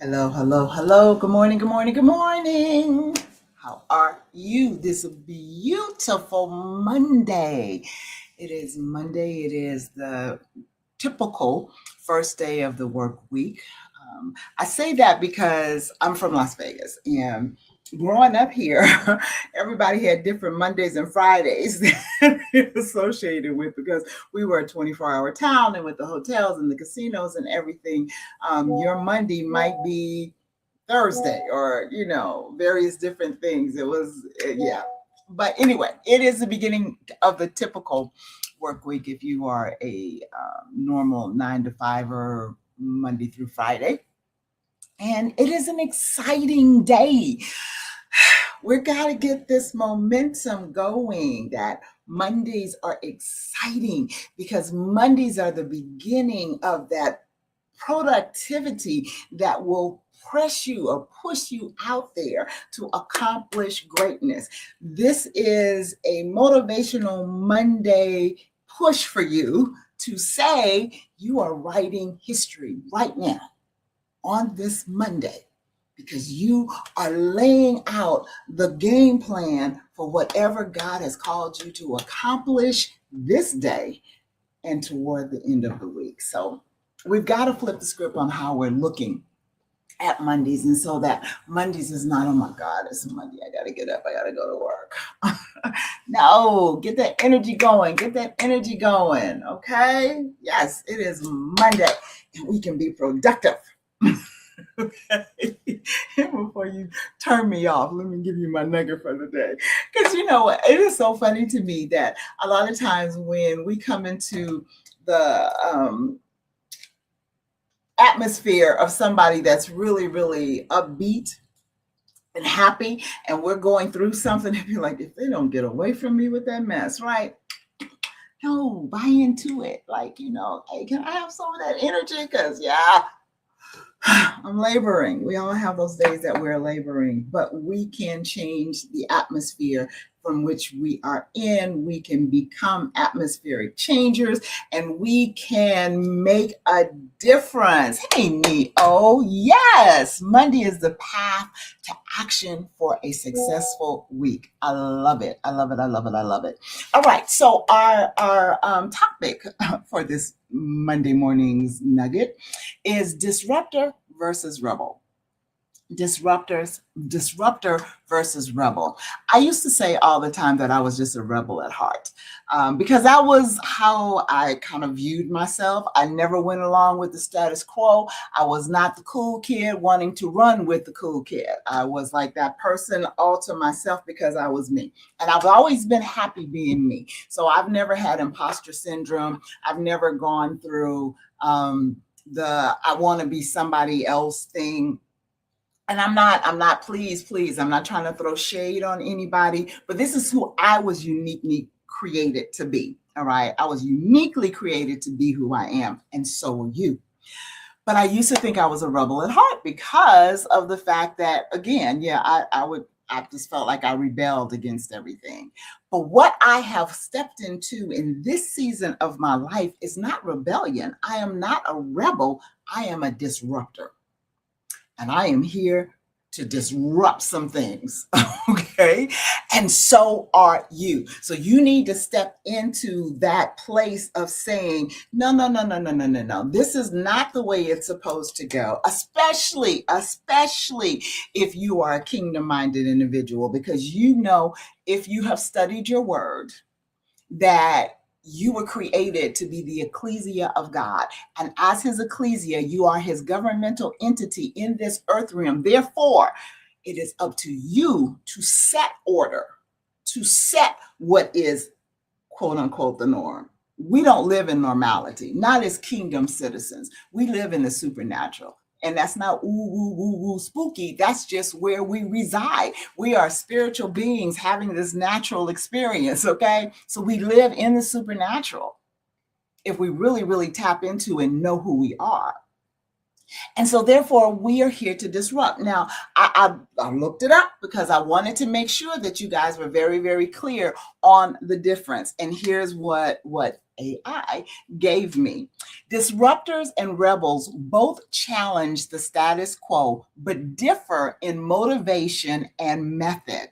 Hello, hello, hello. Good morning, good morning, good morning. How are you this beautiful Monday? It is Monday. It is the typical first day of the work week. I say that because I'm from Las Vegas and growing up here, everybody had different Mondays and Fridays associated with because we were a 24-hour town and with the hotels and the casinos and everything, your Monday might be Thursday or, various different things. It was, yeah. But anyway, it is the beginning of the typical work week if you are a normal 9 to 5 or Monday through Friday. And it is an exciting day. We got to get this momentum going that Mondays are exciting because Mondays are the beginning of that productivity that will press you or push you out there to accomplish greatness. This is a motivational Monday push for you to say you are writing history right now on this Monday because you are laying out the game plan for whatever God has called you to accomplish this day and toward the end of the week. So we've got to flip the script on how we're looking at Mondays. And so that Mondays is not, oh my God, it's Monday. I got to get up. I got to go to work. No, get that energy going. Get that energy going. Okay. Yes, it is Monday and we can be productive. Okay. Before you turn me off, let me give you my nugget for the day. Because you know what? It is so funny to me that a lot of times when we come into the atmosphere of somebody that's really, really upbeat and happy, and we're going through something, and be like, if they don't get away from me with that mess, right? No, buy into it. Like, hey, can I have some of that energy? Because, yeah, I'm laboring. We all have those days that we're laboring, but we can change the atmosphere from which we are in. We can become atmospheric changers and we can make a difference. Hey, Neo. Yes, Monday is the path to action for a successful week. I love it. I love it. I love it. I love it. All right. So our topic for this Monday morning's nugget is disruptor versus rebel. Disruptor versus rebel. I used to say all the time that I was just a rebel at heart, because that was how I kind of viewed myself. I never went along with the status quo. I was not the cool kid wanting to run with the cool kid. I was like that person all to myself because I was me. And I've always been happy being me. So I've never had imposter syndrome. I've never gone through the I want to be somebody else thing. And I'm not, please, I'm not trying to throw shade on anybody, but this is who I was uniquely created to be. All right. I was uniquely created to be who I am. And so are you. But I used to think I was a rebel at heart because of the fact that, again, yeah, I just felt like I rebelled against everything. But what I have stepped into in this season of my life is not rebellion. I am not a rebel. I am a disruptor. And I am here to disrupt some things. Okay. And so are you. So you need to step into that place of saying, no, no, no, no, no, no, no, no. This is not the way it's supposed to go, especially if you are a kingdom minded individual, because if you have studied your word, that you were created to be the ecclesia of God. And as his ecclesia, you are his governmental entity in this earth realm. Therefore, it is up to you to set order, to set what is quote unquote the norm. We don't live in normality, not as kingdom citizens. We live in the supernatural. And that's not woo, spooky. That's just where we reside. We are spiritual beings having this natural experience, okay? So we live in the supernatural if we really, really tap into and know who we are. And so therefore, we are here to disrupt. Now, I looked it up because I wanted to make sure that you guys were very, very clear on the difference. And here's what AI gave me. Disruptors and rebels both challenge the status quo, but differ in motivation and method.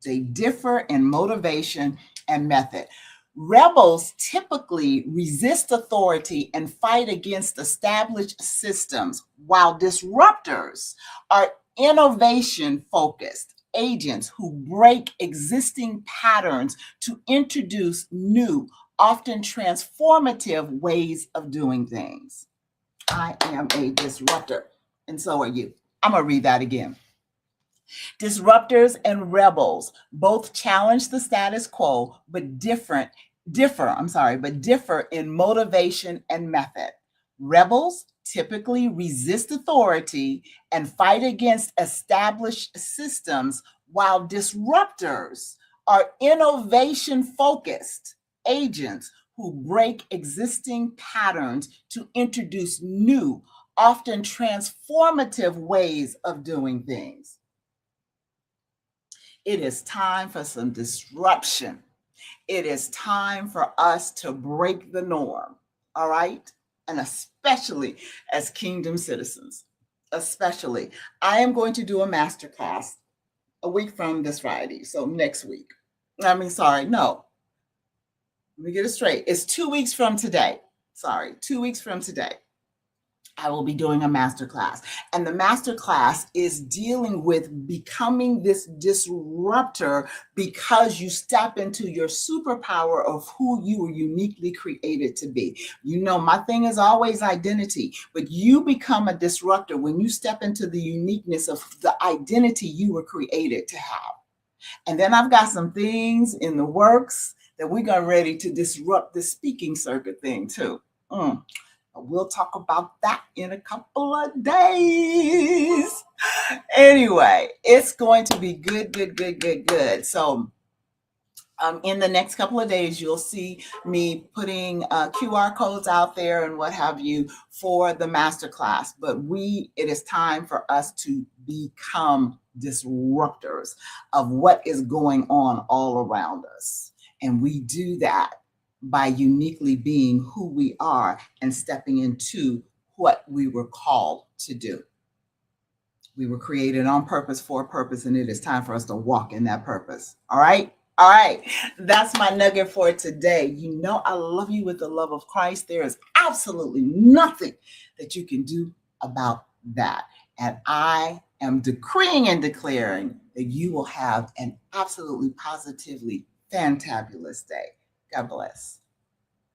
They differ in motivation and method. Rebels typically resist authority and fight against established systems, while disruptors are innovation focused agents who break existing patterns to introduce new, often transformative ways of doing things. I am a disruptor, and so are you. I'm going to read that again. Disruptors and rebels both challenge the status quo, but differ in motivation and method. Rebels typically resist authority and fight against established systems, while disruptors are innovation focused agents who break existing patterns to introduce new, often transformative ways of doing things. It is time for some disruption. It is time for us to break the norm, all right? And especially as kingdom citizens, especially. I am going to do a masterclass a week from this Friday, so next week. Let me get it straight. It's 2 weeks from today. 2 weeks from today. I will be doing a masterclass. And the masterclass is dealing with becoming this disruptor because you step into your superpower of who you were uniquely created to be. You know, my thing is always identity, but you become a disruptor when you step into the uniqueness of the identity you were created to have. And then I've got some things in the works that we got ready to disrupt the speaking circuit thing too. We'll talk about that in a couple of days. Anyway, it's going to be good. So in the next couple of days, you'll see me putting QR codes out there and what have you for the masterclass. But it is time for us to become disruptors of what is going on all around us. And we do that by uniquely being who we are and stepping into what we were called to do. We were created on purpose for a purpose, and it is time for us to walk in that purpose. All right? All right. That's my nugget for today. You know, I love you with the love of Christ. There is absolutely nothing that you can do about that. And I am decreeing and declaring that you will have an absolutely positively fantabulous day. God bless.